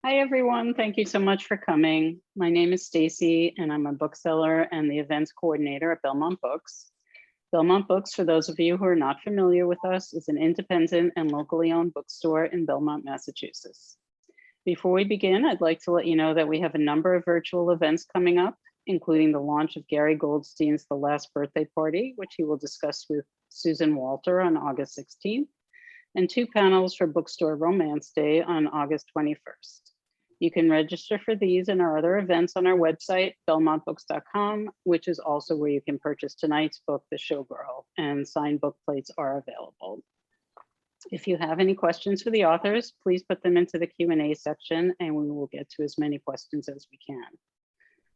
Hi, everyone. Thank you so much for coming. My name is Stacy, and I'm a bookseller and the events coordinator at Belmont Books. Belmont Books, for those of you who are not familiar with us, is an independent and locally owned bookstore in Belmont, Massachusetts. Before we begin, I'd like to let you know that we have a number of virtual events coming up, including the launch of Gary Goldstein's The Last Birthday Party, which he will discuss with Susan Walter on August 16th, and 2 panels for Bookstore Romance Day on August 21st. You can register for these and our other events on our website, belmontbooks.com, which is also where you can purchase tonight's book, The Showgirl, and signed book plates are available. If you have any questions for the authors, please put them into the Q&A section and we will get to as many questions as we can.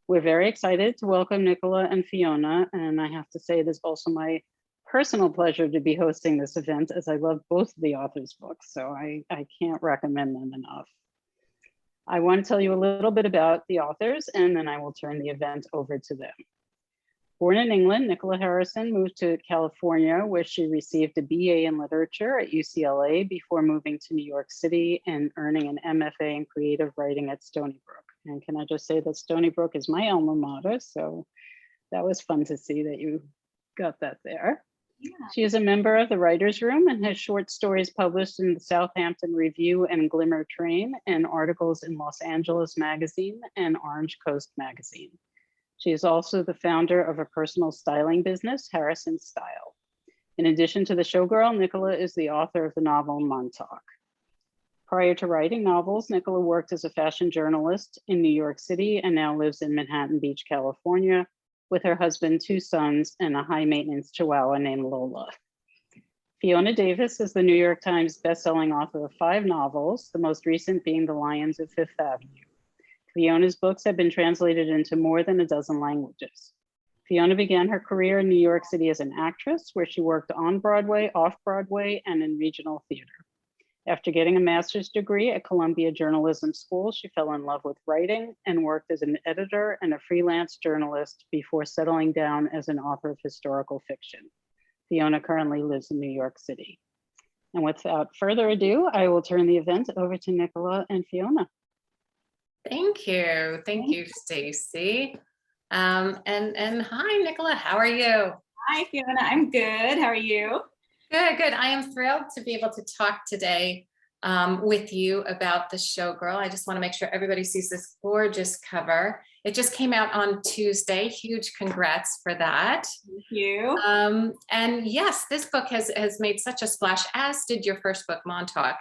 We're very excited to welcome Nicola and Fiona, and I have to say it is also my personal pleasure to be hosting this event as I love both of the authors' books, so I can't recommend them enough. I want to tell you a little bit about the authors and then I will turn the event over to them. Born in England, Nicola Harrison moved to California where she received a BA in literature at UCLA before moving to New York City and earning an MFA in creative writing at Stony Brook. And can I just say that Stony Brook is my alma mater, so that was fun to see that you got that there. Yeah. She is a member of the Writers' Room and has short stories published in the Southampton Review and Glimmer Train and articles in Los Angeles Magazine and Orange Coast Magazine. She is also the founder of a personal styling business, Harrison Style. In addition to The Showgirl, Nicola is the author of the novel Montauk. Prior to writing novels, Nicola worked as a fashion journalist in New York City and now lives in Manhattan Beach, California, with her husband, 2 sons, and a high-maintenance chihuahua named Lola. Fiona Davis is the New York Times bestselling author of 5 novels, the most recent being The Lions of Fifth Avenue. Fiona's books have been translated into more than a dozen languages. Fiona began her career in New York City as an actress, where she worked on Broadway, off-Broadway, and in regional theater. After getting a master's degree at Columbia Journalism School, she fell in love with writing and worked as an editor and a freelance journalist before settling down as an author of historical fiction. Fiona currently lives in New York City. And without further ado, I will turn the event over to Nicola and Fiona. Thank you. Thank you, Stacy. And hi, Nicola, how are you? Hi, Fiona, I'm good. How are you? Good, good. I am thrilled to be able to talk today with you about The Showgirl. I just want to make sure everybody sees this gorgeous cover. It just came out on Tuesday. Huge congrats for that. Thank you. And yes, this book has made such a splash, as did your first book, Montauk.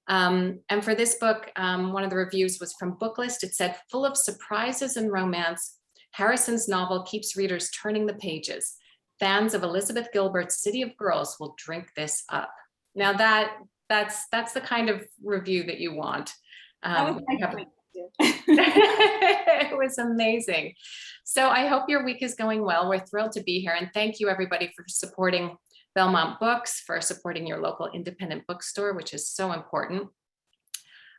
And for this book, one of the reviews was from Booklist. It said, full of surprises and romance, Harrison's novel keeps readers turning the pages. Fans of Elizabeth Gilbert's City of Girls will drink this up. Now that's the kind of review that you want. It was amazing. So I hope your week is going well. We're thrilled to be here. And thank you everybody for supporting Belmont Books, for supporting your local independent bookstore, which is so important.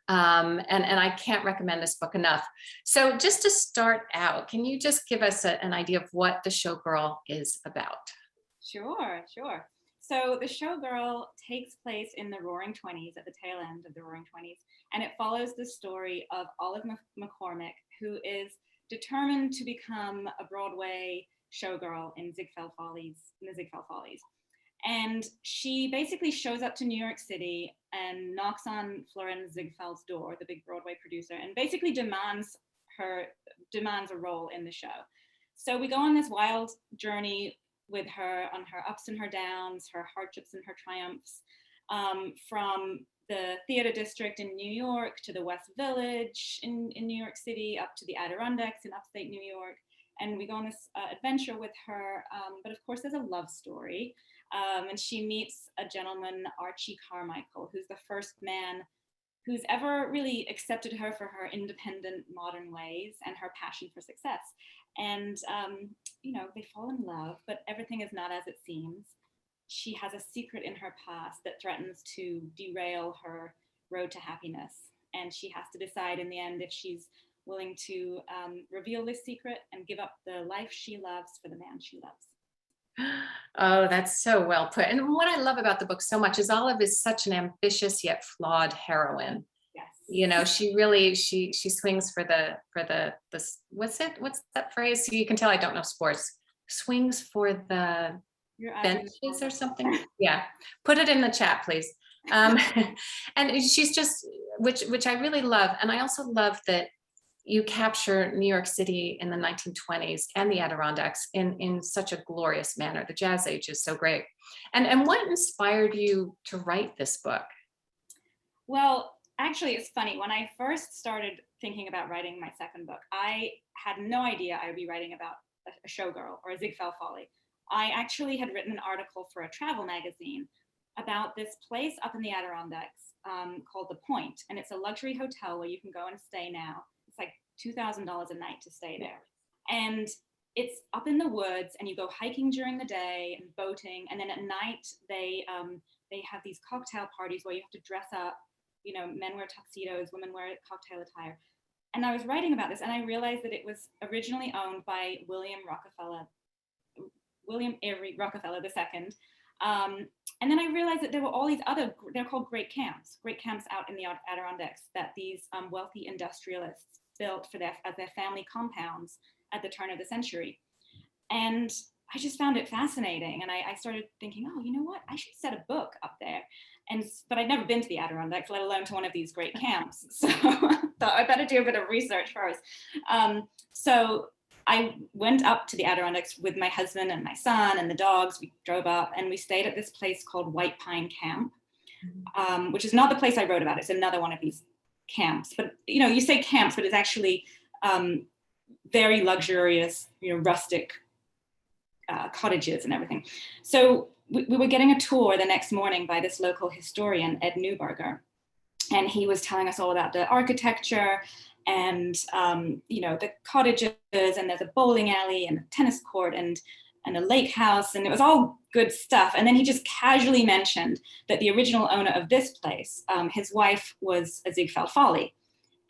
And I can't recommend this book enough. So just to start out, can you just give us an idea of what The Showgirl is about? Sure. So The Showgirl takes place in the Roaring 20s, at the tail end of the Roaring 20s, and it follows the story of Olive McCormick, who is determined to become a Broadway showgirl in the Ziegfeld Follies. And she basically shows up to New York City and knocks on Florenz Ziegfeld's door, the big Broadway producer, and basically demands a role in the show. So we go on this wild journey with her on her ups and her downs, her hardships and her triumphs, from the theater district in New York to the West Village in New York City, up to the Adirondacks in upstate New York. And we go on this adventure with her, but of course there's a love story. And she meets a gentleman, Archie Carmichael, who's the first man who's ever really accepted her for her independent modern ways and her passion for success. And, they fall in love, but everything is not as it seems. She has a secret in her past that threatens to derail her road to happiness. And she has to decide in the end if she's willing to reveal this secret and give up the life she loves for the man she loves. Oh, that's so well put. And what I love about the book so much is Olive is such an ambitious yet flawed heroine. Yes. You know, she really, she swings for the, what's that phrase? So you can tell I don't know sports. Swings for the You're asking benches or something. Yeah, put it in the chat, please. And she's just, which I really love. And I also love that you capture New York City in the 1920s and the Adirondacks in such a glorious manner. The Jazz Age is so great. And what inspired you to write this book? Well, actually, it's funny. When I first started thinking about writing my second book, I had no idea I would be writing about a showgirl or a Ziegfeld Folly. I actually had written an article for a travel magazine about this place up in the Adirondacks called The Point. And it's a luxury hotel where you can go and stay now. It's like $2,000 a night to stay there. And it's up in the woods, and you go hiking during the day and boating. And then at night, they have these cocktail parties where you have to dress up. You know, men wear tuxedos, women wear cocktail attire. And I was writing about this, and I realized that it was originally owned by William Avery Rockefeller II. And then I realized that there were all these other, they're called great camps out in the Adirondacks that these wealthy industrialists built as their family compounds at the turn of the century. And I just found it fascinating. And I started thinking, oh, you know what? I should set a book up there. But I'd never been to the Adirondacks, let alone to one of these great camps. So I thought I better do a bit of research first. So I went up to the Adirondacks with my husband and my son and the dogs. We drove up and we stayed at this place called White Pine Camp, which is not the place I wrote about. It's another one of these camps. But, you know, you say camps, but it's actually very luxurious, you know, rustic cottages and everything. So we were getting a tour the next morning by this local historian, Ed Newberger. And he was telling us all about the architecture and, you know, the cottages, and there's a bowling alley and a tennis court and a lake house, and it was all good stuff. And then he just casually mentioned that the original owner of this place, his wife was a Ziegfeld Folly.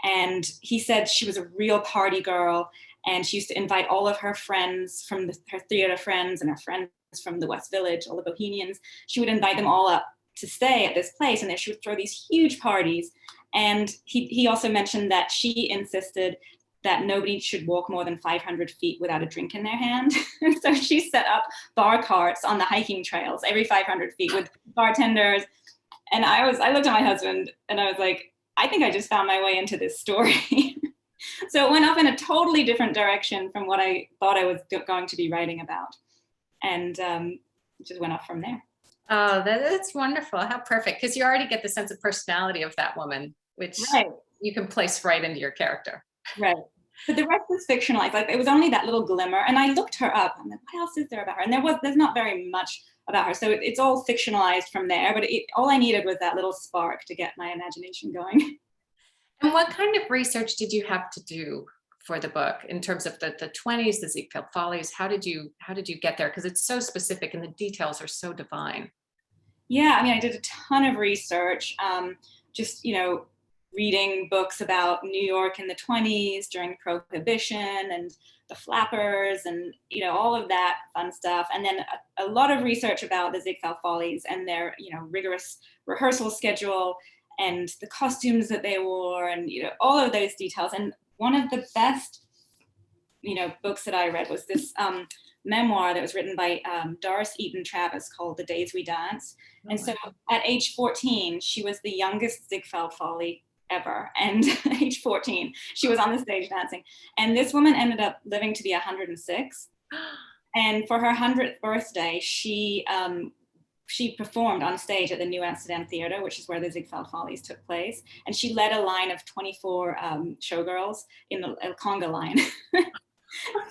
And he said she was a real party girl, and she used to invite all of her friends from her theater friends and her friends from the West Village, all the Bohemians. She would invite them all up to stay at this place, and then she would throw these huge parties. And he also mentioned that she insisted that nobody should walk more than 500 feet without a drink in their hand. So she set up bar carts on the hiking trails every 500 feet with bartenders. And I looked at my husband and I was like, I think I just found my way into this story. So it went off in a totally different direction from what I thought I was going to be writing about. And it just went off from there. Oh, that's wonderful. How perfect. Because you already get the sense of personality of that woman, which you can place right into your character. Right. But the rest is fictionalized. Like, it was only that little glimmer. And I looked her up. I'm like, what else is there about her? And there's not very much about her. So it's all fictionalized from there. But all I needed was that little spark to get my imagination going. And what kind of research did you have to do for the book in terms of the 20s, the Ziegfeld Follies? How did you get there? Because it's so specific and the details are so divine. Yeah, I mean, I did a ton of research, just, you know, reading books about New York in the 20s during Prohibition and the Flappers and, you know, all of that fun stuff. And then a lot of research about the Ziegfeld Follies and their, you know, rigorous rehearsal schedule and the costumes that they wore and, you know, all of those details. And one of the best, you know, books that I read was this memoir that was written by Doris Eaton Travis called The Days We Dance. And so at age 14, she was the youngest Ziegfeld Folly ever. And at age 14, she was on the stage dancing. And this woman ended up living to be 106. And for her 100th birthday, she performed on stage at the New Amsterdam Theater, which is where the Ziegfeld Follies took place. And she led a line of 24 showgirls in the conga line.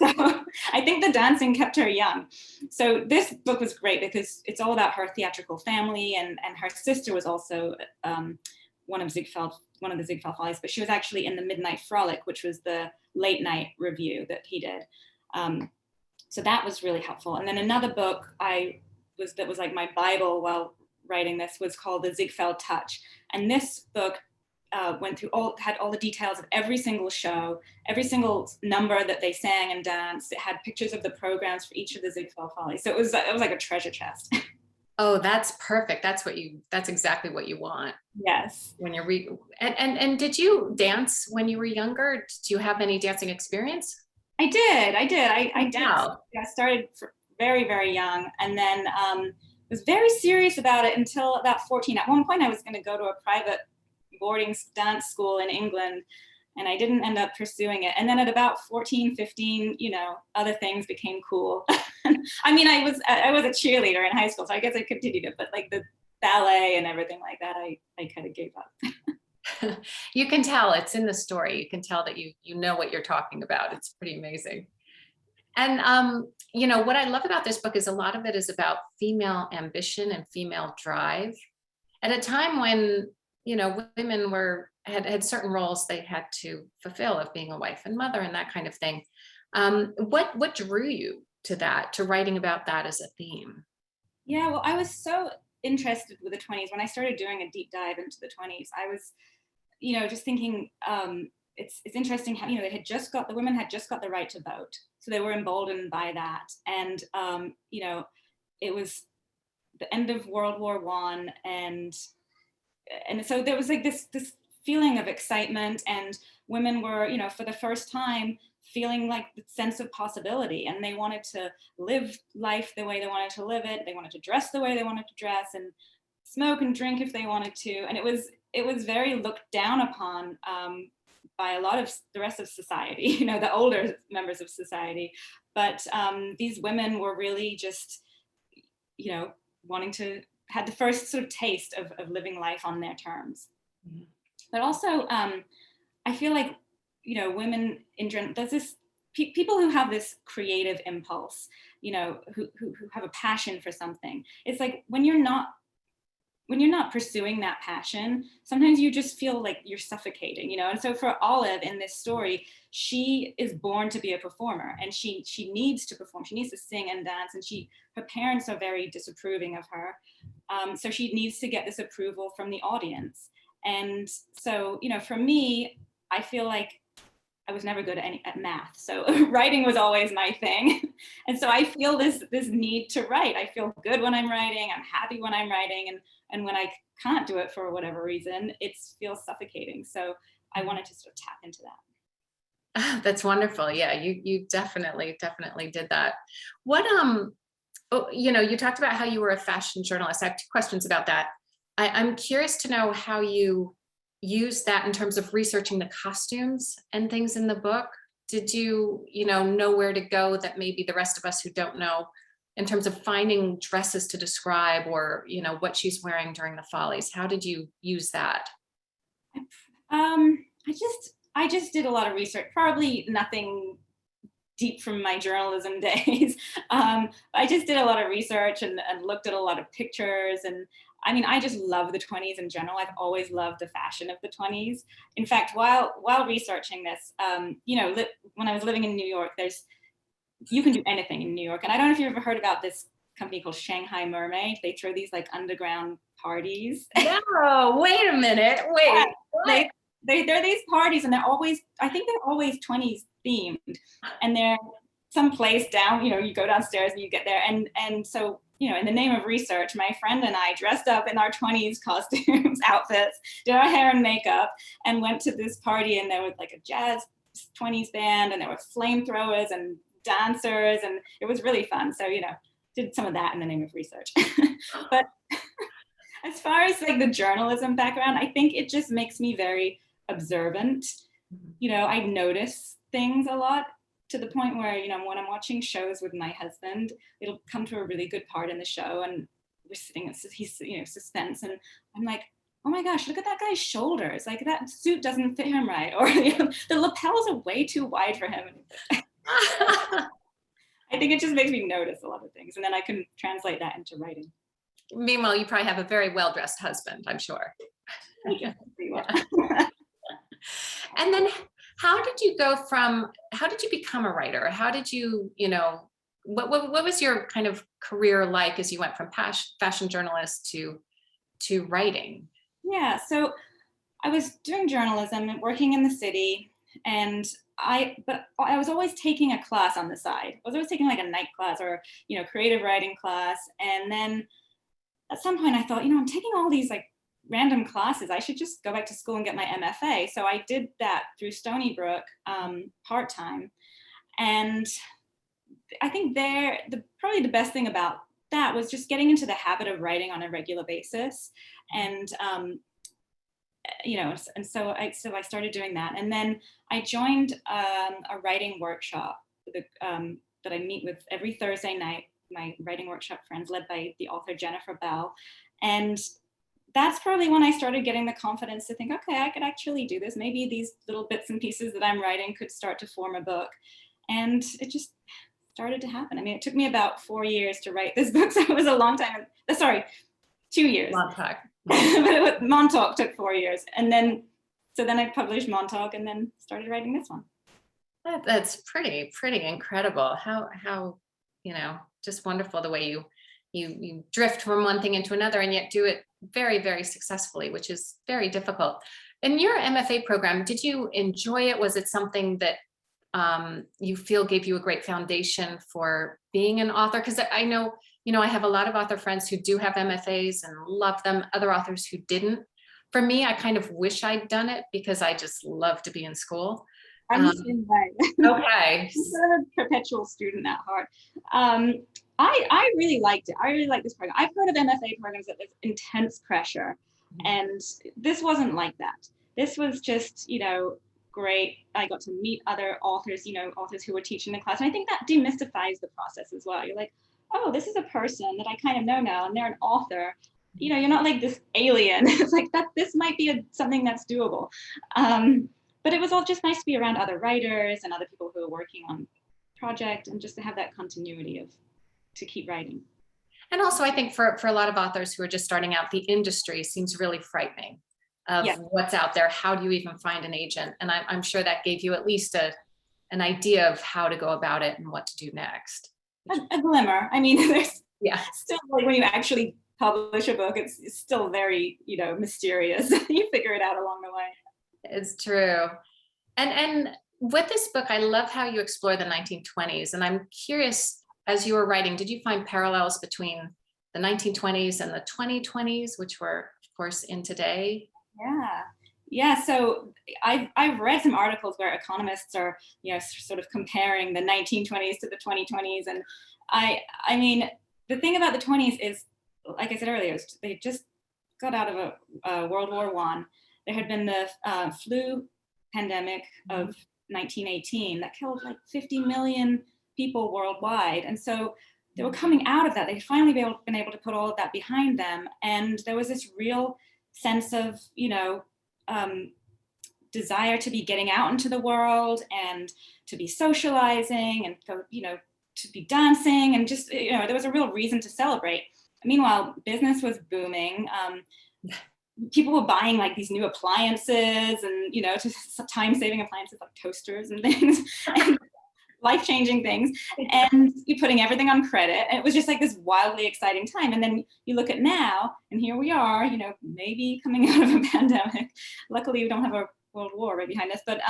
So I think the dancing kept her young. So this book was great because it's all about her theatrical family, and her sister was also one of the Ziegfeld Follies, but she was actually in the Midnight Frolic, which was the late night review that he did. So that was really helpful. And then another book that was like my Bible while writing this was called The Ziegfeld Touch. And this book had all the details of every single show, every single number that they sang and danced. It had pictures of the programs for each of the Ziegfeld Follies. So it was like a treasure chest. Oh, that's perfect. That's exactly what you want Yes. when you're and did you dance when you were younger? Did you have any dancing experience? I danced. Wow. I started very, very young, and then was very serious about it until about 14. At one point, I was going to go to a private boarding dance school in England, and I didn't end up pursuing it. And then at about 14, 15, other things became cool. I mean, I was a cheerleader in high school, so I guess I continued it, but like the ballet and everything like that, I kind of gave up. You can tell it's in the story. You can tell that you know what you're talking about. It's pretty amazing. And what I love about this book is a lot of it is about female ambition and female drive at a time when, women had certain roles they had to fulfill of being a wife and mother and that kind of thing. What drew you to that, to writing about that as a theme? Yeah, well, I was so interested with the 20s. When I started doing a deep dive into the 20s, I was, just thinking, it's interesting how, the women had just got the right to vote. So they were emboldened by that. And, it was the end of World War I. And so there was like this feeling of excitement, and women were, for the first time feeling like the sense of possibility, and they wanted to live life the way they wanted to live it. They wanted to dress the way they wanted to dress, and smoke and drink if they wanted to. And it was very looked down upon by a lot of the rest of society, the older members of society. But these women were really just, wanting to had the first sort of taste of living life on their terms. Mm-hmm. But also, I feel like, women there's this people who have this creative impulse, who have a passion for something. It's like when you're not pursuing that passion, sometimes you just feel like you're suffocating, And so for Olive in this story, she is born to be a performer, and she needs to perform. She needs to sing and dance, and her parents are very disapproving of her. So she needs to get this approval from the audience. And so, for me, I feel like I was never good at math. So writing was always my thing. And so I feel this need to write. I feel good when I'm writing. I'm happy when I'm writing. And when I can't do it for whatever reason, it feels suffocating. So I wanted to sort of tap into that. That's wonderful. Yeah, you definitely did that. What you talked about how you were a fashion journalist. I have two questions about that. I'm curious to know how you use that in terms of researching the costumes and things in the book. Did you, know where to go that maybe the rest of us who don't know, in terms of finding dresses to describe, or, what she's wearing during the Follies? How did you use that? I just did a lot of research, probably nothing deep from my journalism days. I just did a lot of research and looked at a lot of pictures. And I mean, I just love the 20s in general. I've always loved the fashion of the 20s. In fact, while researching this, when I was living in New York, you can do anything in New York. And I don't know if you've ever heard about this company called Shanghai Mermaid. They throw these like underground parties. No, wait a minute. Wait. Yeah, they're these parties, and I think they're always 20s themed. And they're someplace down, you go downstairs and you get there. And so, in the name of research, my friend and I dressed up in our 20s costumes, outfits, did our hair and makeup, and went to this party. And there was like a jazz 20s band, and there were flamethrowers and dancers, and it was really fun. So, did some of that in the name of research. But as far as like the journalism background, I think it just makes me very observant. I notice things a lot, to the point where, when I'm watching shows with my husband, it'll come to a really good part in the show, and we're sitting at suspense, and I'm like, oh my gosh, look at that guy's shoulders. Like that suit doesn't fit him right. Or the lapels are way too wide for him. I think it just makes me notice a lot of things, and then I can translate that into writing. Meanwhile, you probably have a very well-dressed husband, I'm sure. Yeah, pretty well. And then how did you become a writer? How did you, what was your kind of career like as you went from fashion journalist to writing? Yeah, so I was doing journalism and working in the city, but I was always taking a class on the side. I was always taking like a night class or, creative writing class. And then at some point I thought, I'm taking all these like random classes. I should just go back to school and get my MFA. So I did that through Stony Brook part-time. And I think probably the best thing about that was just getting into the habit of writing on a regular basis. And, and so I started doing that. And then I joined a writing workshop that I meet with every Thursday night, my writing workshop friends led by the author Jennifer Bell. And that's probably when I started getting the confidence to think, okay, I could actually do this. Maybe these little bits and pieces that I'm writing could start to form a book. And it just started to happen. I mean, it took me about 4 years to write this book. So it was a long time. Sorry, 2 years. Montauk. But Montauk took 4 years. And then I published Montauk and then started writing this one. That's pretty incredible. How, just wonderful the way you drift from one thing into another and yet do it very, very successfully, which is very difficult. In your MFA program, did you enjoy it? Was it something that you feel gave you a great foundation for being an author? Because I know, I have a lot of author friends who do have MFAs and love them, other authors who didn't. For me, I kind of wish I'd done it because I just love to be in school. I'm the same way. Okay. I'm a perpetual student at heart. I really liked it. I really like this program. I've heard of MFA programs that there's intense pressure, and this wasn't like that. This was just, great. I got to meet other authors, authors who were teaching the class. And I think that demystifies the process as well. You're like, oh, this is a person that I kind of know now, and they're an author. You're not like this alien. It's like that. This might be something that's doable. But it was all just nice to be around other writers and other people who are working on project, and just to have that continuity to keep writing. And also, I think for a lot of authors who are just starting out, the industry seems really frightening of what's out there. How do you even find an agent? And I'm sure that gave you at least an idea of how to go about it and what to do next. A glimmer. I mean, there's still, like, when you actually publish a book, it's still very, mysterious. You figure it out along the way. It's true. And with this book, I love how you explore the 1920s. And I'm curious, as you were writing, did you find parallels between the 1920s and the 2020s, which we're, of course, in today? Yeah. So I've read some articles where economists are, sort of comparing the 1920s to the 2020s. And I mean, the thing about the 20s is, like I said earlier, they just got out of a World War I. There had been the flu pandemic of 1918 that killed like 50 million people worldwide. And so they were coming out of that. They'd finally been able to put all of that behind them. And there was this real sense of, desire to be getting out into the world and to be socializing and, to be dancing, and just, there was a real reason to celebrate. Meanwhile, business was booming. People were buying like these new appliances and, time-saving appliances like toasters and things, and life-changing things, and you're putting everything on credit. And it was just like this wildly exciting time. And then you look at now, and here we are, maybe coming out of a pandemic. Luckily, we don't have a world war right behind us, but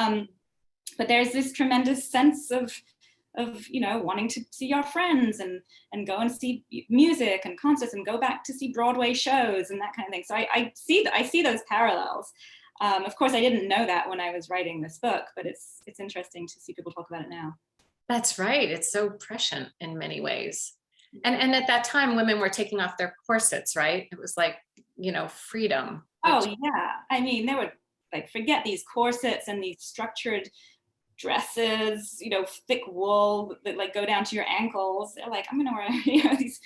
there's this tremendous sense of wanting to see our friends and go and see music and concerts and go back to see Broadway shows and that kind of thing. So I see those parallels. Of course, I didn't know that when I was writing this book, but it's interesting to see people talk about it now. That's right. It's so prescient in many ways. And at that time, women were taking off their corsets, right? It was like, freedom. Oh, yeah. I mean, they would like forget these corsets and these structured dresses, thick wool that like go down to your ankles. They're like, I'm gonna wear these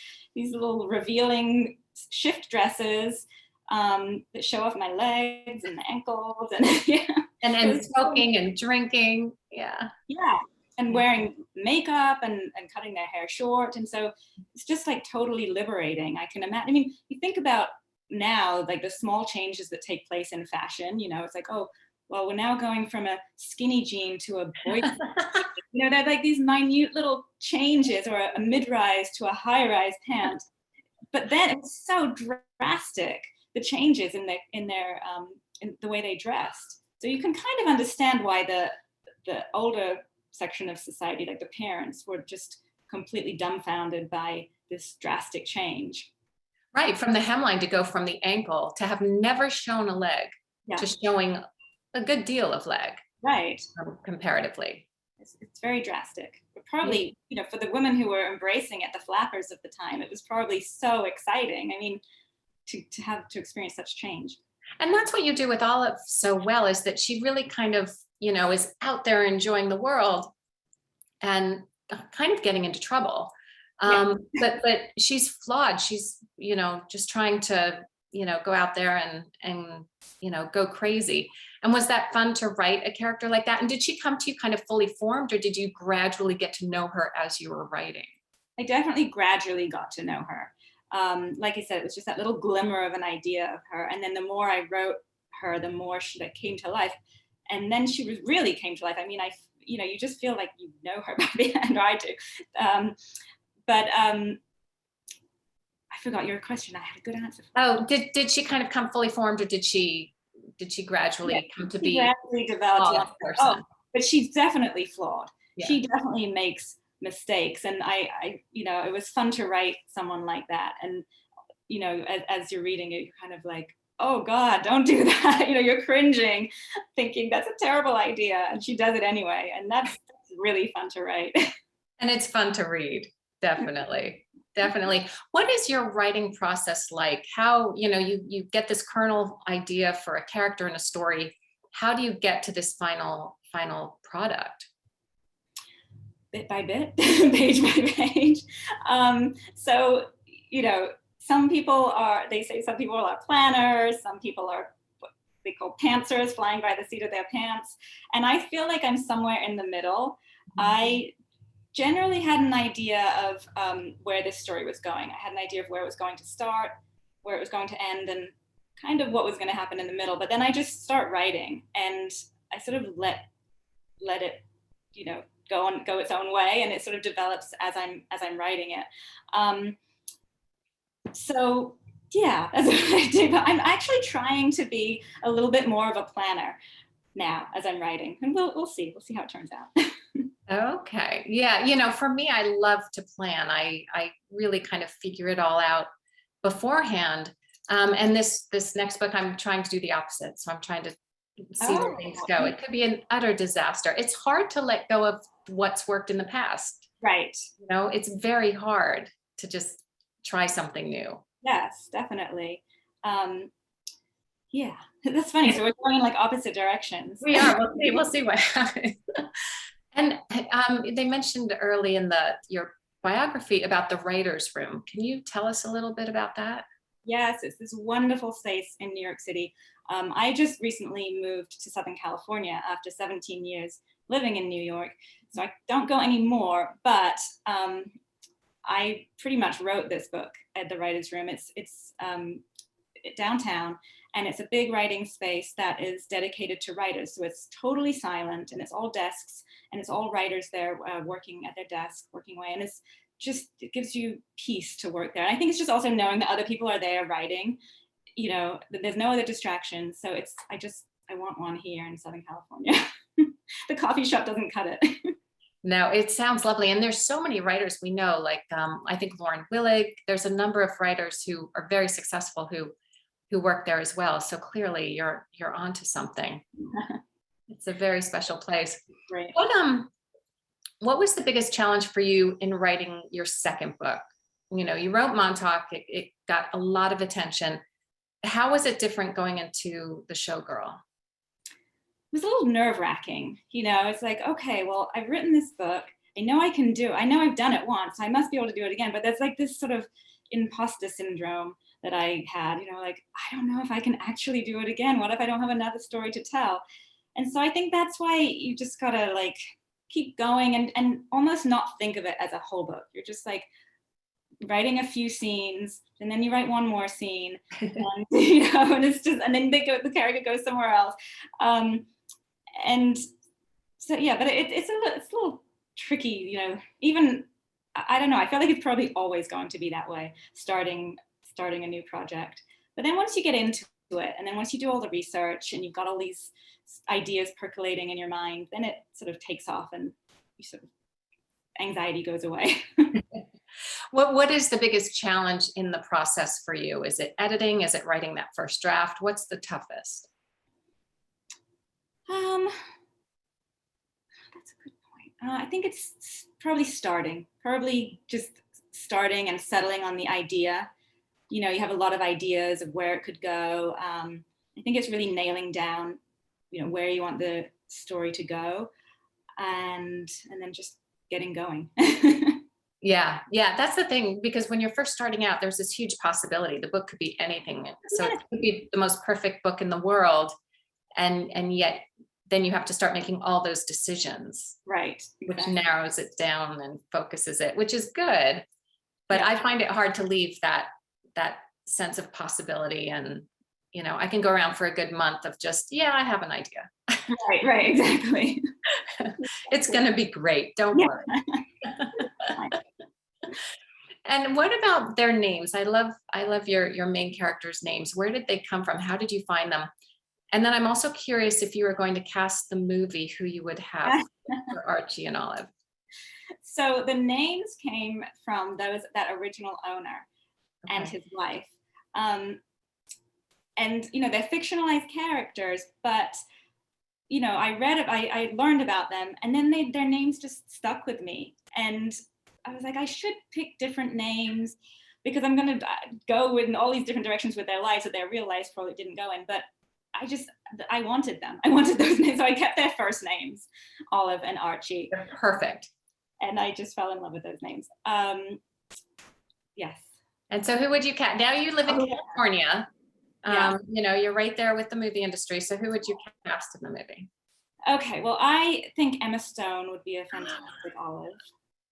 little revealing shift dresses that show off my legs and the ankles, and and smoking and drinking. And wearing makeup and cutting their hair short. And so it's just like totally liberating. I can imagine. I mean, you think about now, like the small changes that take place in fashion, it's like, oh, well, we're now going from a skinny jean to a boy. They're like these minute little changes, or a mid-rise to a high-rise pant. But then it's so drastic, the changes in the way they dressed. So you can kind of understand why the older section of society, like the parents, were just completely dumbfounded by this drastic change. Right, from the hemline to go from the ankle to have never shown a leg Yeah, to showing a good deal of leg right. comparatively. It's very drastic. But Yeah. probably, for the women who were embracing it, the flappers of the time, it was probably so exciting. I mean, to have to experience such change. And that's what you do with Olive so well, is that she really kind of, is out there enjoying the world and kind of getting into trouble. Yeah. But she's flawed. She's, just trying to, go out there and, go crazy. And was that fun to write a character like that? And did she come to you kind of fully formed, or did you gradually get to know her as you were writing? I definitely gradually got to know her. Like I said, it was just that little glimmer of an idea of her. And then the more I wrote her, the more she came to life. And then she really came to life. I mean, you just feel like you know her by the end, or I do. But I forgot your question. I had a good answer for that. Oh, did she kind of come fully formed, or did she gradually come to be gradually developed a person? But she's definitely flawed. Yeah. She definitely makes mistakes, and I it was fun to write someone like that. And as you're reading it, you're kind of like, oh God, don't do that. You're cringing, thinking that's a terrible idea, and she does it anyway, and that's really fun to write. And it's fun to read. Definitely. Definitely. What is your writing process like? How, you get this kernel idea for a character in a story. How do you get to this final product? Bit by bit, page by page. So, some people are planners, some people are what they call pantsers, flying by the seat of their pants. And I feel like I'm somewhere in the middle. I generally had an idea of where this story was going. I had an idea of where it was going to start, where it was going to end, and kind of what was going to happen in the middle. But then I just start writing, and I sort of let it, go its own way, and it sort of develops as I'm writing it. So yeah, that's what I do. But I'm actually trying to be a little bit more of a planner now as I'm writing, and we'll see how it turns out. Okay. Yeah. For me, I love to plan. I really kind of figure it all out beforehand. And this next book, I'm trying to do the opposite. So I'm trying to see where things go. It could be an utter disaster. It's hard to let go of what's worked in the past. Right. It's very hard to just try something new. Yes, definitely. Yeah, that's funny. So we're going in like opposite directions. We are. We'll see what happens. And they mentioned early in your biography about the writer's room. Can you tell us a little bit about that? Yes, it's this wonderful space in New York City. I just recently moved to Southern California after 17 years living in New York. So I don't go anymore, but I pretty much wrote this book at the writer's room. It's downtown, and it's a big writing space that is dedicated to writers. So it's totally silent, and it's all desks, and it's all writers there working at their desk, working away. And it gives you peace to work there. And I think it's just also knowing that other people are there writing, that there's no other distractions. So I want one here in Southern California. The coffee shop doesn't cut it. No, it sounds lovely. And there's so many writers we know, like I think Lauren Willig. There's a number of writers who are very successful who work there as well. So clearly you're onto something. It's a very special place. Great. What was the biggest challenge for you in writing your second book? You wrote Montauk, it got a lot of attention. How was it different going into the Showgirl? It was a little nerve-wracking. It's like, okay, well, I've written this book. I know I can do it. I know I've done it once. I must be able to do it again. But there's like this sort of imposter syndrome that I had, like, I don't know if I can actually do it again. What if I don't have another story to tell? And so I think that's why you just gotta like keep going and almost not think of it as a whole book. You're just like writing a few scenes, and then you write one more scene, and and it's just, and then the character goes somewhere else. And so yeah, but it's a little tricky, even, I don't know, I feel like it's probably always going to be that way, starting a new project. But then once you get into it, and then once you do all the research and you've got all these ideas percolating in your mind, then it sort of takes off, and you sort of, anxiety goes away. What is the biggest challenge in the process for you? Is it editing? Is it writing that first draft? What's the toughest? Um, that's a good point. I think it's probably just starting and settling on the idea. You know, you have a lot of ideas of where it could go. I think it's really nailing down, you know, where you want the story to go, and then just getting going. Yeah, yeah, that's the thing, because when you're first starting out, there's this huge possibility. The book could be anything. So it could be the most perfect book in the world. And yet then you have to start making all those decisions, Right. which Exactly. narrows it down and focuses it, which is good. But Yeah. I find it hard to leave that sense of possibility. And, you know, I can go around for a good month of just, yeah, I have an idea. Right, exactly. It's going to be great. Don't worry. And what about their names? I love your main characters' names. Where did they come from? How did you find them? And then I'm also curious, if you were going to cast the movie, who you would have for Archie and Olive. So the names came from that original owner and Okay. his wife. And you know, they're fictionalized characters, but you know, I learned about them, and then their names just stuck with me. And I was like, I should pick different names because I'm gonna go in all these different directions with their lives that their real lives probably didn't go in. But I wanted them. I wanted those names, so I kept their first names, Olive and Archie. They're perfect. And I just fell in love with those names. Yes. And so who would you cast? Now you live in California. Yeah. You know, you're right there with the movie industry. So who would you cast in the movie? Okay, well, I think Emma Stone would be a fantastic Olive.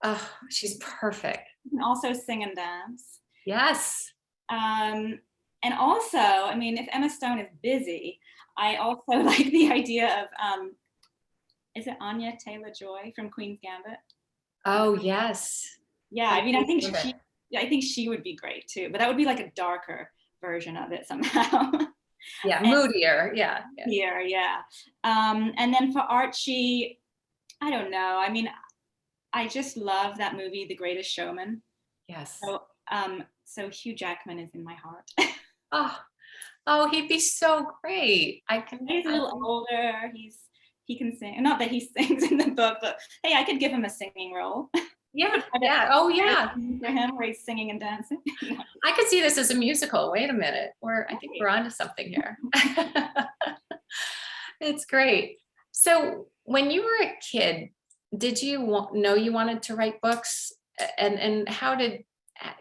Oh, she's perfect. She can also sing and dance. Yes. And also, I mean, if Emma Stone is busy, I also like the idea of, is it Anya Taylor-Joy from Queen's Gambit? Oh, yes. Yeah, I mean, I think she would be great too, but that would be like a darker version of it somehow. Yeah, moodier. Yeah. Yeah. And then for Archie, I don't know. I mean, I just love that movie, The Greatest Showman. Yes. So Hugh Jackman is in my heart. Oh, he'd be so great. He's a little older. He can sing. Not that he sings in the book, but hey, I could give him a singing role. Yeah. Oh, yeah. For him, where he's singing and dancing. I could see this as a musical. Wait a minute. I think we're onto something here. It's great. So when you were a kid, did you know you wanted to write books? And how did,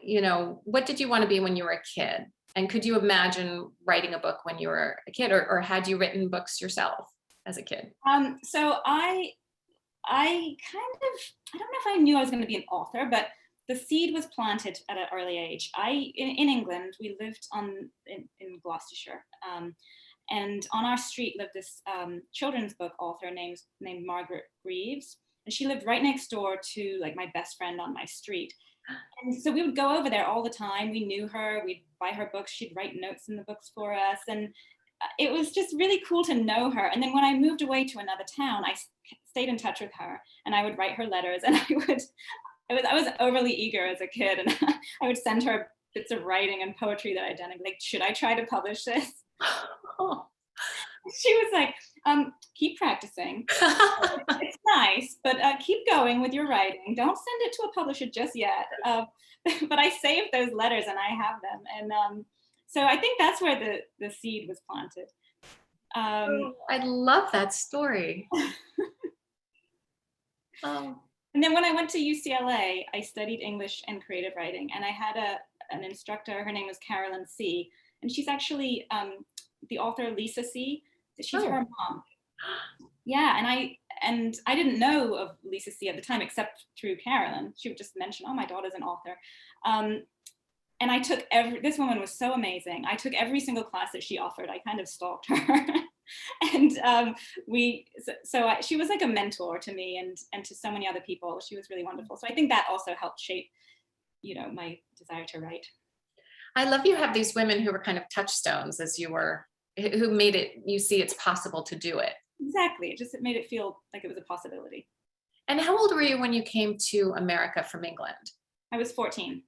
you know, what did you want to be when you were a kid? And could you imagine writing a book when you were a kid, or had you written books yourself as a kid? So I don't know if I knew I was going to be an author, but the seed was planted at an early age. In England, we lived in Gloucestershire, and on our street lived this children's book author named Margaret Greaves, and she lived right next door to like my best friend on my street. And so we would go over there all the time. We knew her. We'd buy her books. She'd write notes in the books for us, and it was just really cool to know her. And then when I moved away to another town, I stayed in touch with her, and I would write her letters, and I was overly eager as a kid, and I would send her bits of writing and poetry that I'd done, and be like, should I try to publish this? She was like, keep practicing. It's nice, but keep going with your writing. Don't send it to a publisher just yet. But I saved those letters and I have them. And so I think that's where the seed was planted. I love that story. And then when I went to UCLA, I studied English and creative writing, and I had an instructor. Her name was Carolyn C., and she's actually the author Lisa C. She's her mom. Yeah, and I didn't know of Lisa C. at the time, except through Carolyn. She would just mention, "Oh, my daughter's an author." And I took this woman was so amazing. I took every single class that she offered. I kind of stalked her. And she was like a mentor to me and to so many other people. She was really wonderful. So I think that also helped shape, you know, my desire to write. I love you have these women who were kind of touchstones who made you see it's possible to do it. Exactly. It made it feel like it was a possibility. And how old were you when you came to America from England? I was 14.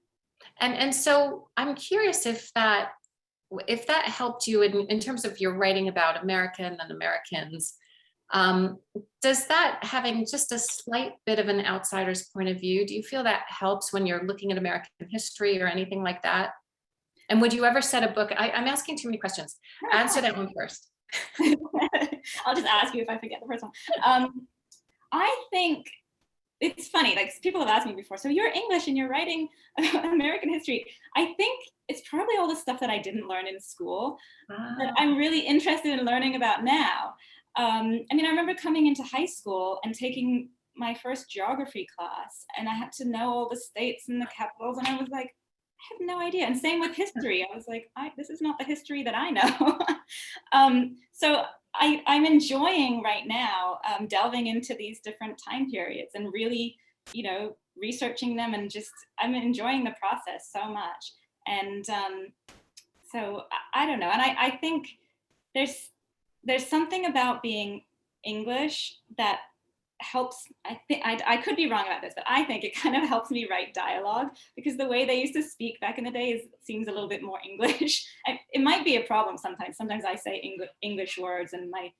And so I'm curious if that helped you in terms of your writing about America and Americans. Does that, having just a slight bit of an outsider's point of view, do you feel that helps when you're looking at American history or anything like that? And would you ever set a book? I'm asking too many questions. Answer that one first. I'll just ask you if I forget the first one. I think it's funny, like people have asked me before, so you're English and you're writing American history. I think it's probably all the stuff that I didn't learn in school that I'm really interested in learning about now. I mean, I remember coming into high school and taking my first geography class, and I had to know all the states and the capitals, and I was like, I have no idea. And same with history. I was like, this is not the history that I know. So I'm enjoying right now delving into these different time periods and really, researching them, and just I'm enjoying the process so much. And so I don't know. And I think there's something about being English that helps. I think I could be wrong about this, but I think it kind of helps me write dialogue, because the way they used to speak back in the day seems a little bit more English. It might be a problem sometimes. Sometimes I say English words, and my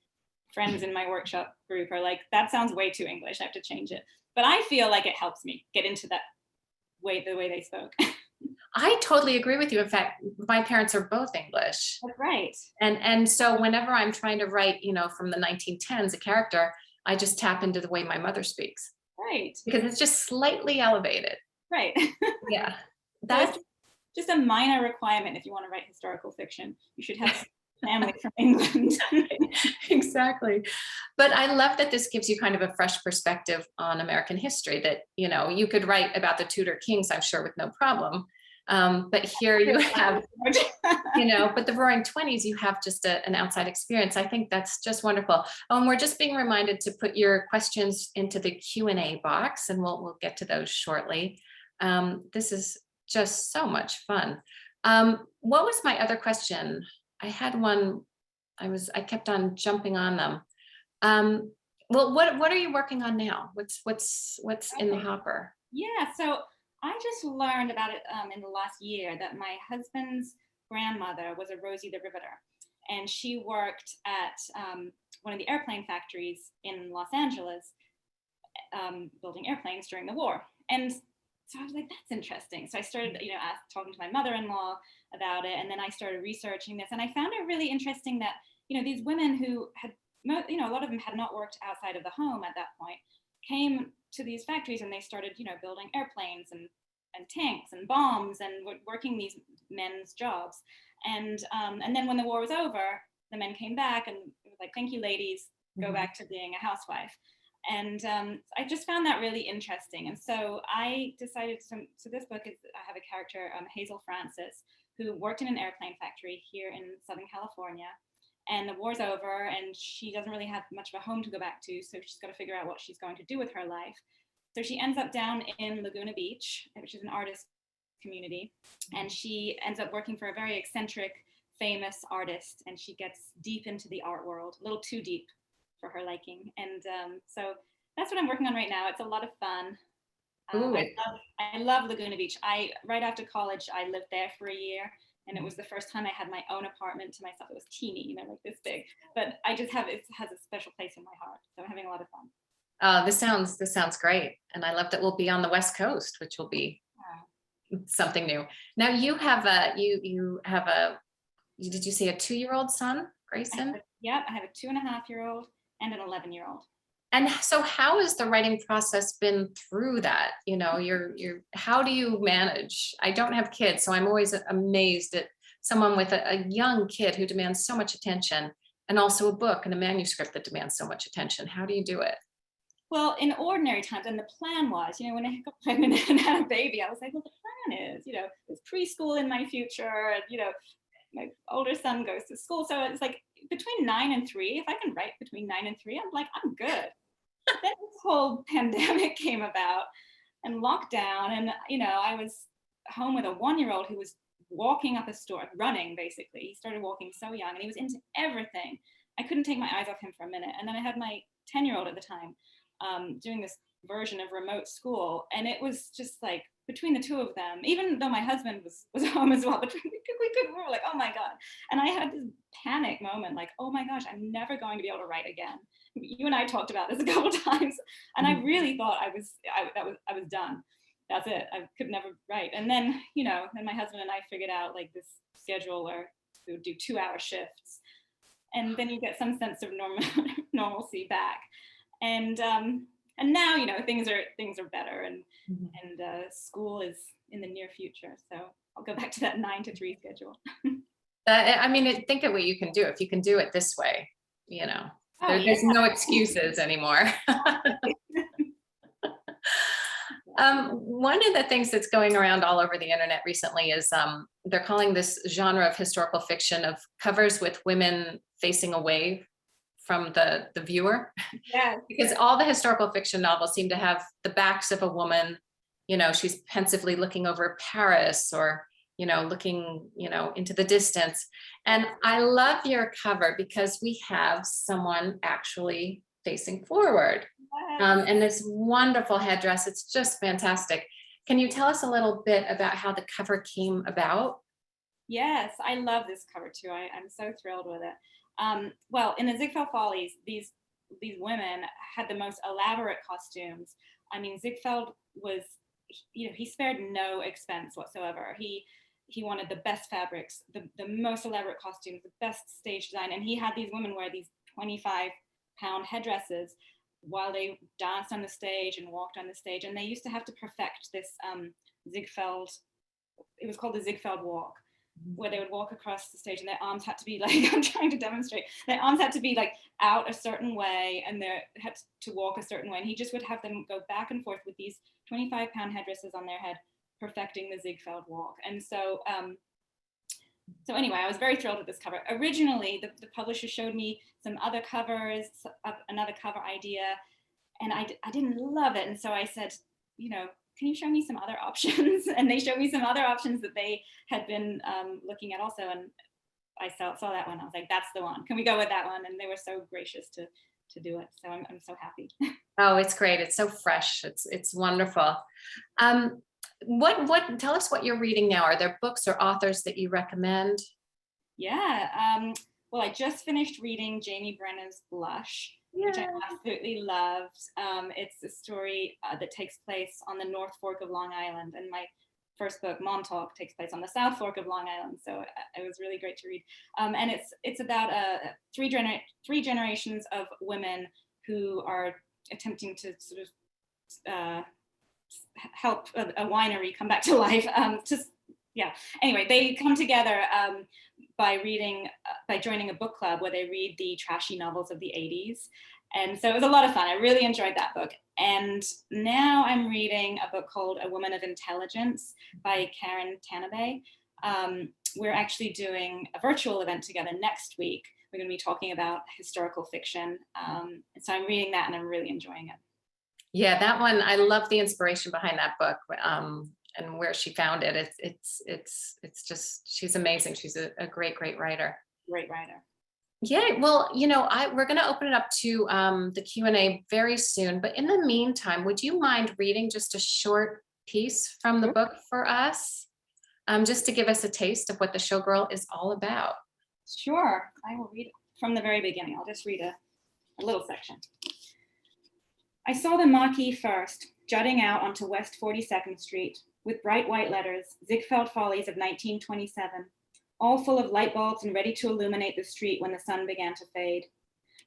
friends in my workshop group are like, that sounds way too English, I have to change it. But I feel like it helps me get into that way, the way they spoke. I totally agree with you. In fact, my parents are both English. That's right. And so whenever I'm trying to write, from the 1910s, a character, I just tap into the way my mother speaks. Right. Because it's just slightly elevated. Right. Yeah. That's just a minor requirement if you want to write historical fiction. You should have family from England. Exactly. But I love that this gives you kind of a fresh perspective on American history, that, you could write about the Tudor kings, I'm sure, with no problem. But here you have, but the Roaring '20s, you have just an outside experience. I think that's just wonderful. We're just being reminded to put your questions into the Q&A box, and we'll get to those shortly. This is just so much fun. What was my other question? I had one. I kept on jumping on them. Well, what are you working on now? What's in the hopper? Yeah, so I just learned about it in the last year, that my husband's grandmother was a Rosie the Riveter, and she worked at one of the airplane factories in Los Angeles, building airplanes during the war. And so I was like, that's interesting. So I started, talking to my mother-in-law about it, and then I started researching this, and I found it really interesting that, these women who had, a lot of them had not worked outside of the home at that point, came to these factories, and they started, building airplanes and tanks and bombs, and working these men's jobs. And then when the war was over, the men came back and it was like, thank you, ladies, go back to being a housewife. And I just found that really interesting. And so I decided, so this book is, I have a character, Hazel Francis, who worked in an airplane factory here in Southern California. And the war's over, and she doesn't really have much of a home to go back to, so she's got to figure out what she's going to do with her life. So she ends up down in Laguna Beach, which is an artist community, and she ends up working for a very eccentric, famous artist, and she gets deep into the art world, a little too deep for her liking. And so that's what I'm working on right now. It's a lot of fun. I love Laguna Beach. Right after college, I lived there for a year, and it was the first time I had my own apartment to myself. It was teeny, like this big, but it has a special place in my heart. So I'm having a lot of fun. This sounds great. And I love that we'll be on the West Coast, which will be something new. Now you have did you say a 2-year-old son, Grayson? Yep, I have a 2.5-year-old and an 11-year-old. And so how has the writing process been through that? How do you manage? I don't have kids, so I'm always amazed at someone with a young kid who demands so much attention, and also a book and a manuscript that demands so much attention. How do you do it? Well, in ordinary times, and the plan was, when I got pregnant and had a baby, I was like, well, the plan is, there's preschool in my future, and, my older son goes to school. So it's like between 9 and 3, if I can write between 9 and 3, I'm like, I'm good. But then this whole pandemic came about and lockdown, and, I was home with a 1-year-old who was walking up a store, running basically. He started walking so young, and he was into everything. I couldn't take my eyes off him for a minute. And then I had my 10-year-old at the time, doing this version of remote school, and it was just like between the two of them, even though my husband was home as well, but we were like, oh my God. And I had this panic moment, like, oh my gosh, I'm never going to be able to write again. You and I talked about this a couple of times, and I really thought I was done. That's it. I could never write. And then, then my husband and I figured out like this schedule where we would do 2-hour shifts. And then you get some sense of normalcy back. And now, things are better, and school is in the near future. So I'll go back to that 9 to 3 schedule. I mean, think of what you can do. If you can do it this way, there's no excuses anymore. One of the things that's going around all over the internet recently is they're calling this genre of historical fiction of covers with women facing away from the viewer. Yeah. Because all the historical fiction novels seem to have the backs of a woman, she's pensively looking over Paris, or looking, into the distance. And I love your cover because we have someone actually facing forward. And this wonderful headdress. It's just fantastic. Can you tell us a little bit about how the cover came about? Yes, I love this cover too. I'm so thrilled with it. Well, in the Ziegfeld Follies, these women had the most elaborate costumes. I mean, Ziegfeld was, he spared no expense whatsoever. He wanted the best fabrics, the most elaborate costumes, the best stage design, and he had these women wear these 25-pound headdresses while they danced on the stage and walked on the stage. And they used to have to perfect this Ziegfeld, it was called the Ziegfeld walk, where they would walk across the stage and their arms had to be like, I'm trying to demonstrate, their arms had to be like out a certain way, and they had to walk a certain way. And he just would have them go back and forth with these 25-pound headdresses on their head, perfecting the Ziegfeld walk. And so, anyway, I was very thrilled with this cover. Originally, the publisher showed me some other covers, another cover idea, and I didn't love it. And so I said, can you show me some other options? And they showed me some other options that they had been looking at also. And I saw that one. I was like, that's the one. Can we go with that one? And they were so gracious to do it. So I'm so happy. Oh, it's great. It's so fresh. It's wonderful. Tell us what you're reading now. Are there books or authors that you recommend? Yeah. Well, I just finished reading Jamie Brenner's Blush, which I absolutely loved. It's a story that takes place on the North Fork of Long Island, and my first book, Montauk, takes place on the South Fork of Long Island. So it was really great to read. And it's about three generations of women who are attempting to sort of help a winery come back to life. Anyway, they come together by joining a book club where they read the trashy novels of the 80s. And so it was a lot of fun. I really enjoyed that book. And now I'm reading a book called A Woman of Intelligence by Karen Tanabe. We're actually doing a virtual event together next week. We're going to be talking about historical fiction. So I'm reading that and I'm really enjoying it. Yeah, that one, I love the inspiration behind that book, and where she found it. It's just, she's amazing. She's a great writer. Great writer. Yeah, well, we're going to open it up to the Q&A very soon. But in the meantime, would you mind reading just a short piece from the book for us, just to give us a taste of what the Showgirl is all about? Sure, I will read it from the very beginning. I'll just read a little section. I saw the marquee first, jutting out onto West 42nd Street, with bright white letters, Ziegfeld Follies of 1927, all full of light bulbs and ready to illuminate the street when the sun began to fade.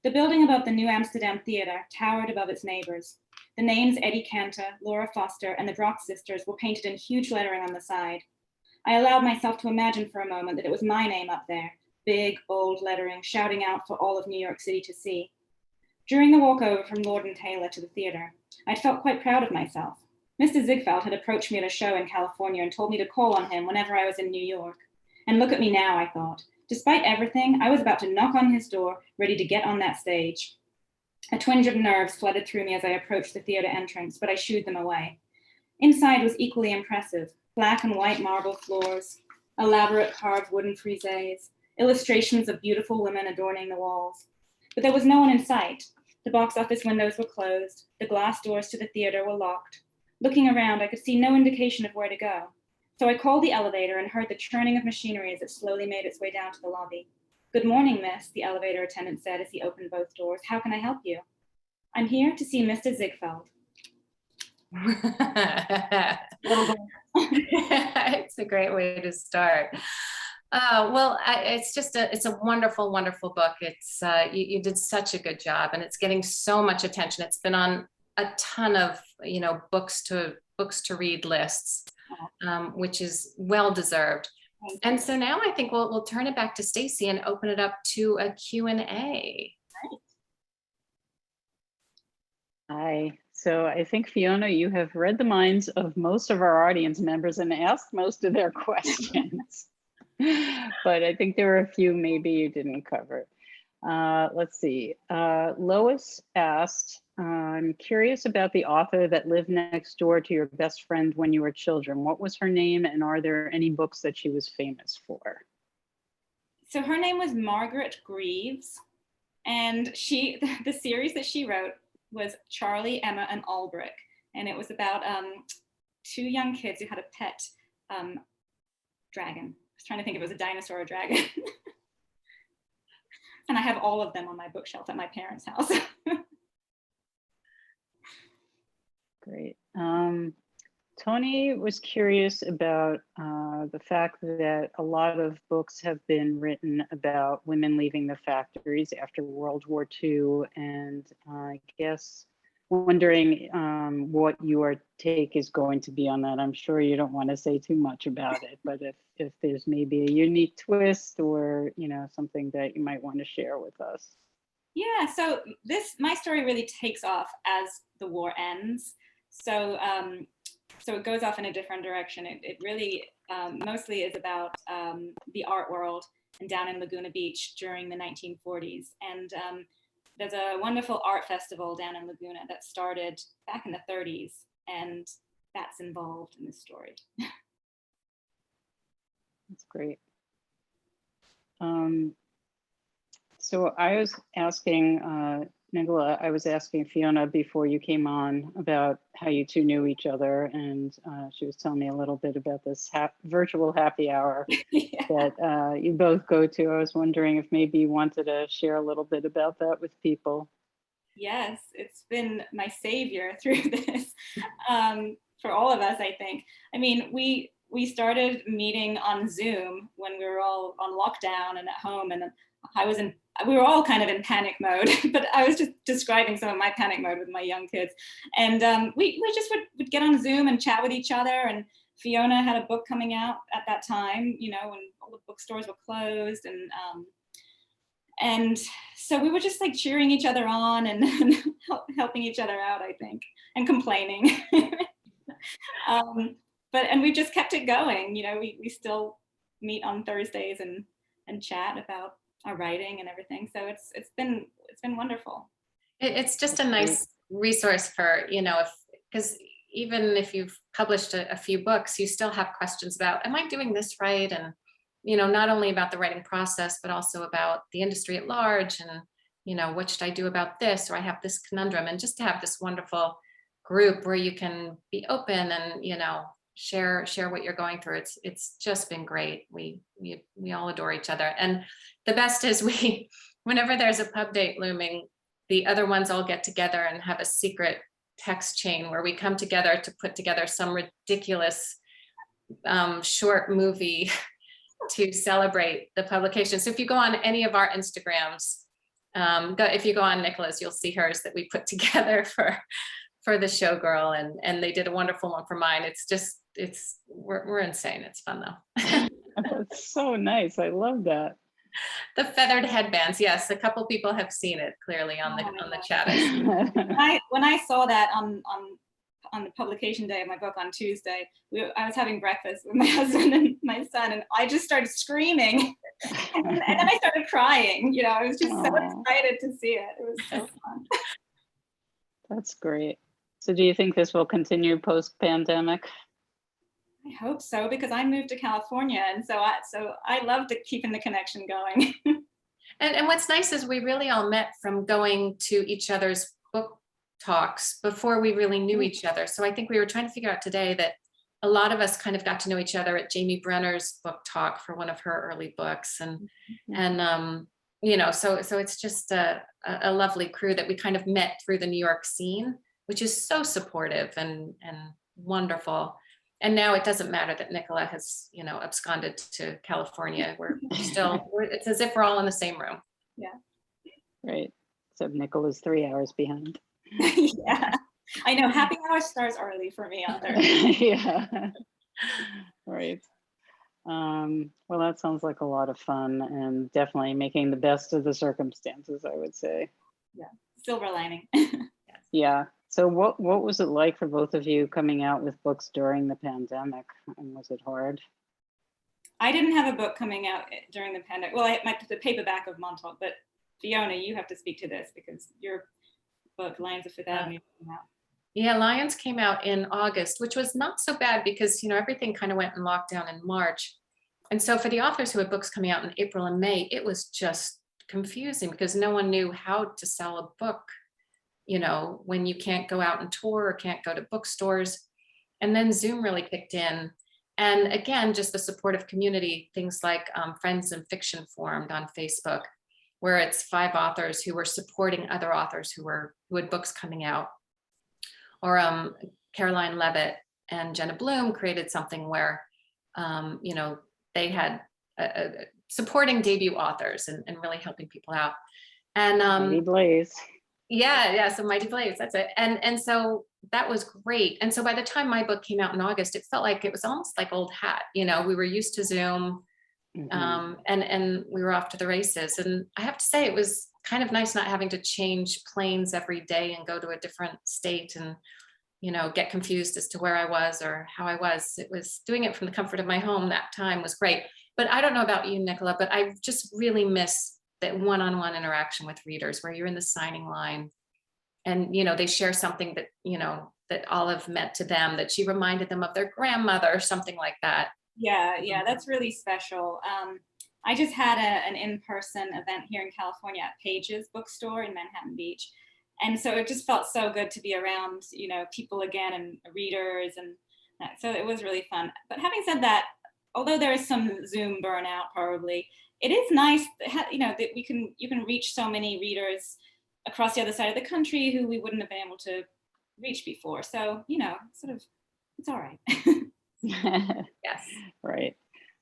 The building above the New Amsterdam Theater towered above its neighbors. The names Eddie Cantor, Laura Foster, and the Brock sisters were painted in huge lettering on the side. I allowed myself to imagine for a moment that it was my name up there, big, bold lettering, shouting out for all of New York City to see. During the walkover from Lord and Taylor to the theater, I'd felt quite proud of myself. Mr. Ziegfeld had approached me at a show in California and told me to call on him whenever I was in New York. And look at me now, I thought. Despite everything, I was about to knock on his door, ready to get on that stage. A twinge of nerves flooded through me as I approached the theater entrance, but I shooed them away. Inside was equally impressive. Black and white marble floors, elaborate carved wooden friezes, illustrations of beautiful women adorning the walls. But there was no one in sight. The box office windows were closed. The glass doors to the theater were locked. Looking around, I could see no indication of where to go. So I called the elevator and heard the churning of machinery as it slowly made its way down to the lobby. "Good morning, miss," the elevator attendant said as he opened both doors. "How can I help you?" "I'm here to see Mr. Ziegfeld." It's a great way to start. Well, it's a wonderful, wonderful book. It's you did such a good job, and it's getting so much attention. It's been on a ton of books to read lists, which is well deserved. And so now I think we'll turn it back to Stacy and open it up to a Q&A. Hi. So I think, Fiona, you have read the minds of most of our audience members and asked most of their questions. But I think there are a few maybe you didn't cover. Let's see. Lois asked, "I'm curious about the author that lived next door to your best friend when you were children. What was her name, and are there any books that she was famous for?" So her name was Margaret Greaves, and the series that she wrote was Charlie, Emma, and Albrecht, and it was about two young kids who had a pet dragon. I was trying to think if it was a dinosaur or a dragon. And I have all of them on my bookshelf at my parents' house. Great. Tony was curious about the fact that a lot of books have been written about women leaving the factories after World War II, and I guess wondering what your take is going to be on that. I'm sure you don't want to say too much about it, but if there's maybe a unique twist or something that you might want to share with us. Yeah, so my story really takes off as the war ends. So it goes off in a different direction. It really mostly is about the art world and down in Laguna Beach during the 1940s. And there's a wonderful art festival down in Laguna that started back in the 30s, and that's involved in this story. That's great. So I was asking, Nicola, I was asking Fiona before you came on about how you two knew each other, and she was telling me a little bit about this virtual happy hour Yeah. that you both go to. I was wondering if maybe you wanted to share a little bit about that with people. Yes, it's been my savior through this for all of us, I think. I mean, we started meeting on Zoom when we were all on lockdown and at home, and we were all kind of in panic mode, but I was just describing some of my panic mode with my young kids. And we just would get on Zoom and chat with each other. And Fiona had a book coming out at that time, when all the bookstores were closed. And so we were just like cheering each other on and helping each other out, I think, and complaining. And we just kept it going. We still meet on Thursdays and chat about our writing and everything. So it's been wonderful. It's just a nice resource for, because even if you've published a few books, you still have questions about, am I doing this right? And, not only about the writing process, but also about the industry at large and, what should I do about this? Or I have this conundrum. And just to have this wonderful group where you can be open and, share what you're going through. It's just been great. We all adore each other. And the best is whenever there's a pub date looming, the other ones all get together and have a secret text chain where we come together to put together some ridiculous short movie to celebrate the publication. So if you go on any of our Instagrams, if you go on Nicola's, you'll see hers that we put together for the Showgirl, and they did a wonderful one for mine. We're insane. It's fun though. That's so nice. I love that. The feathered headbands. Yes, a couple people have seen it clearly on the chat. When I saw that on the publication day of my book on Tuesday, I was having breakfast with my husband and my son, and I just started screaming, and then I started crying. I was just so excited to see it. It was so fun. That's great. So do you think this will continue post-pandemic? I hope so, because I moved to California, and so I love keeping the connection going. And what's nice is we really all met from going to each other's book talks before we really knew each other. So I think we were trying to figure out today that a lot of us kind of got to know each other at Jamie Brenner's book talk for one of her early books. And you know, so it's just a lovely crew that we kind of met through the New York scene, which is so supportive and wonderful. And now it doesn't matter that Nicola has, you know, absconded to California. It's as if we're all in the same room. Yeah. Right. Except Nicola's 3 hours behind. Yeah. I know. Happy hour starts early for me on Thursday. Yeah. Right. Well, that sounds like a lot of fun and definitely making the best of the circumstances, I would say. Yeah. Silver lining. Yeah. So what was it like for both of you coming out with books during the pandemic? And was it hard? I didn't have a book coming out during the pandemic. Well, I had the paperback of Montauk, but Fiona, you have to speak to this because your book, Lions of Fifth Avenue, came out. Yeah, Lions came out in August, which was not so bad because, you know, everything kind of went in lockdown in March. And so for the authors who had books coming out in April and May, it was just confusing because no one knew how to sell a book, you know, when you can't go out and tour or can't go to bookstores. And then Zoom really kicked in. And again, just the supportive community, things like Friends in Fiction formed on Facebook, where it's 5 authors who were supporting other authors who had books coming out. Or Caroline Levitt and Jenna Bloom created something where, you know, they had supporting debut authors and really helping people out. And Mighty Blaze. Yeah, so Mighty Blaze, that's it. And so that was great. And so by the time my book came out in August, it felt like it was almost like old hat. You know, we were used to Zoom, and we were off to the races. And I have to say, it was kind of nice not having to change planes every day and go to a different state and, you know, get confused as to where I was or how I was. It was doing it from the comfort of my home that time was great. But I don't know about you, Nicola, but I just really miss that one-on-one interaction with readers where you're in the signing line and, you know, they share something that, you know, that Olive meant to them, that she reminded them of their grandmother or something like that. Yeah, that's really special. I just had an in-person event here in California at Page's bookstore in Manhattan Beach. And so it just felt so good to be around, you know, people again and readers. And so it was really fun. But having said that, although there is some Zoom burnout probably, it is nice, you know, that you can reach so many readers across the other side of the country who we wouldn't have been able to reach before. So, you know, sort of, it's all right. Yes. Right.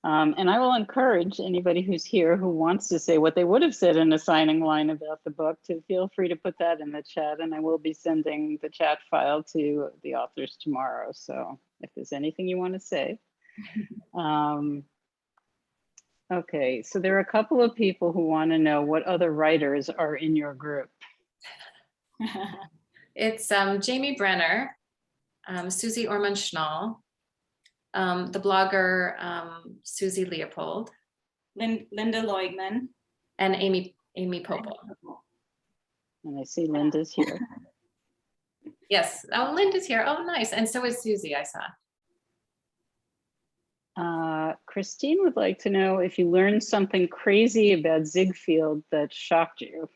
And I will encourage anybody who's here who wants to say what they would have said in a signing line about the book to feel free to put that in the chat, and I will be sending the chat file to the authors tomorrow. So if there's anything you want to say. Okay, so there are a couple of people who want to know what other writers are in your group. It's Jamie Brenner, Susie Orman-Schnall, the blogger Susie Leopold, Linda Leugman, and Amy Popel. And I see Linda's here. Yes, oh, Linda's here. Oh, nice. And so is Susie, I saw. Christine would like to know if you learned something crazy about Ziegfeld that shocked you.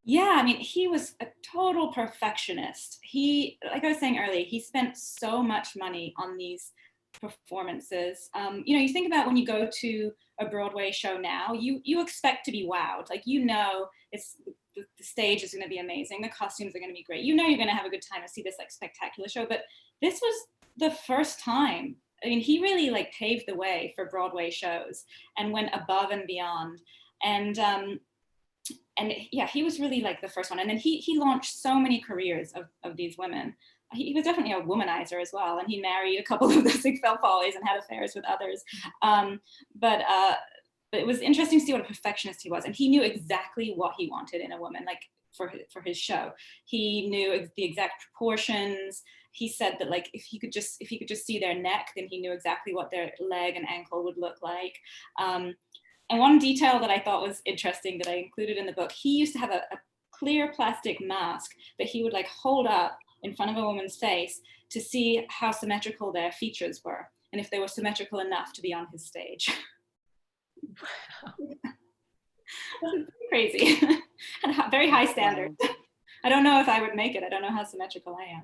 Yeah, I mean, he was a total perfectionist. He, like I was saying earlier, he spent so much money on these performances. You know, you think about when you go to a Broadway show now, you expect to be wowed. Like, you know, the stage is going to be amazing. The costumes are going to be great. You know, you're going to have a good time to see this like spectacular show. But this was the first time. I mean, he really like paved the way for Broadway shows and went above and beyond. And yeah, he was really like the first one. And then he launched so many careers of these women. He was definitely a womanizer as well. And he married a couple of the Ziegfeld Follies and had affairs with others. But it was interesting to see what a perfectionist he was. And he knew exactly what he wanted in a woman, like for his show. He knew the exact proportions. He said that like if he could just see their neck, then he knew exactly what their leg and ankle would look like. And one detail that I thought was interesting that I included in the book, he used to have a clear plastic mask that he would like hold up in front of a woman's face to see how symmetrical their features were and if they were symmetrical enough to be on his stage. Wow. Crazy. And very high standards. I don't know if I would make it. I don't know how symmetrical I am.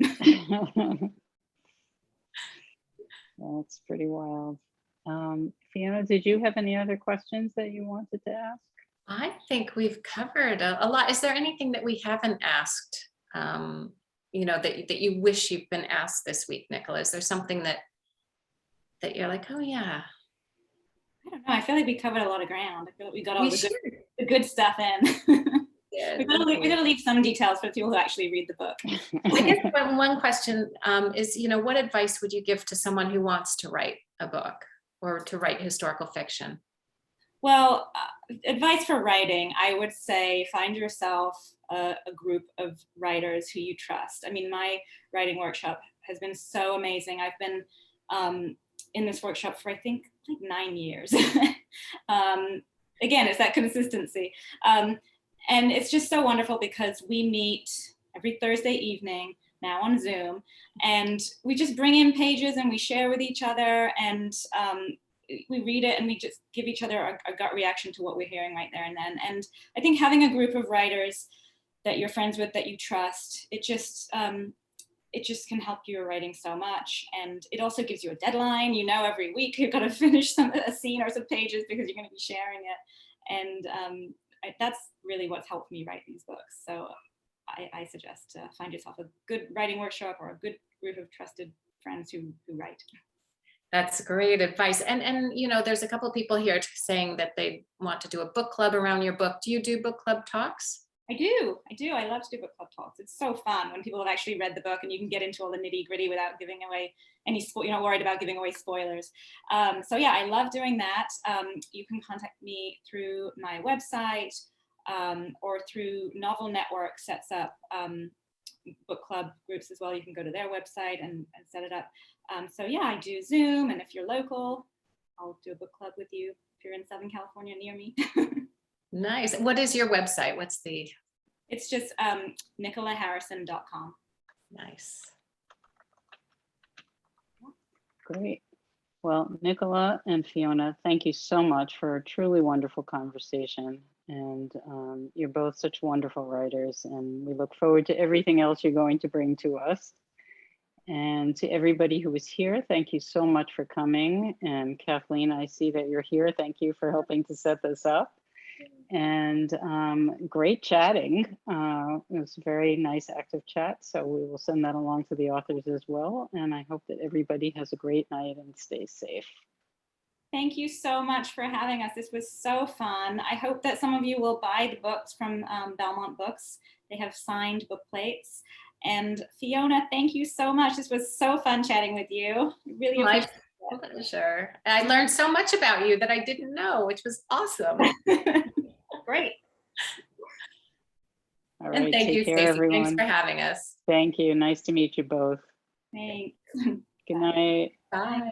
That's pretty wild. Fiona, did you have any other questions that you wanted to ask? I think we've covered a lot. Is there anything that we haven't asked, you know, that you wish you've been asked this week, Nicola? Is there something that you're like, oh yeah? I don't know. I feel like we covered a lot of ground. I feel like we got all the good stuff in. Yeah, we gotta leave some details for people who actually read the book. I guess one question is, you know, what advice would you give to someone who wants to write a book or to write historical fiction? Well, advice for writing, I would say find yourself a group of writers who you trust. I mean, my writing workshop has been so amazing. I've been in this workshop for, I think, like 9 years. Again, it's that consistency. And it's just so wonderful because we meet every Thursday evening now on Zoom, and we just bring in pages and we share with each other, and we read it and we just give each other a gut reaction to what we're hearing right there and then. And I think having a group of writers that you're friends with, that you trust, it just can help your writing so much. And it also gives you a deadline. You know, every week you've got to finish a scene or some pages because you're going to be sharing it. And that's really what's helped me write these books. So I suggest find yourself a good writing workshop or a good group of trusted friends who write. That's great advice. And you know, there's a couple of people here saying that they want to do a book club around your book. Do you do book club talks? I do. I love to do book club talks. It's so fun when people have actually read the book and you can get into all the nitty gritty without giving away any, you're not worried about giving away spoilers. So yeah, I love doing that. You can contact me through my website or through Novel Network sets up book club groups as well. You can go to their website and set it up. So yeah, I do Zoom, and if you're local, I'll do a book club with you if you're in Southern California near me. Nice. What is your website? What's the? It's just NicolaHarrison.com. Nice. Great. Well, Nicola and Fiona, thank you so much for a truly wonderful conversation. And you're both such wonderful writers, and we look forward to everything else you're going to bring to us. And to everybody who was here, thank you so much for coming. And Kathleen, I see that you're here. Thank you for helping to set this up. And great chatting. It was a very nice, active chat. So we will send that along to the authors as well. And I hope that everybody has a great night and stays safe. Thank you so much for having us. This was so fun. I hope that some of you will buy the books from Belmont Books. They have signed book plates. And Fiona, thank you so much. This was so fun chatting with you. Really appreciate it. My pleasure. I learned so much about you that I didn't know, which was awesome. Great. All right, and thank you, care, Stacey. everyone. Thanks for having us. Thank you. Nice to meet you both. Thanks. Good night. Bye.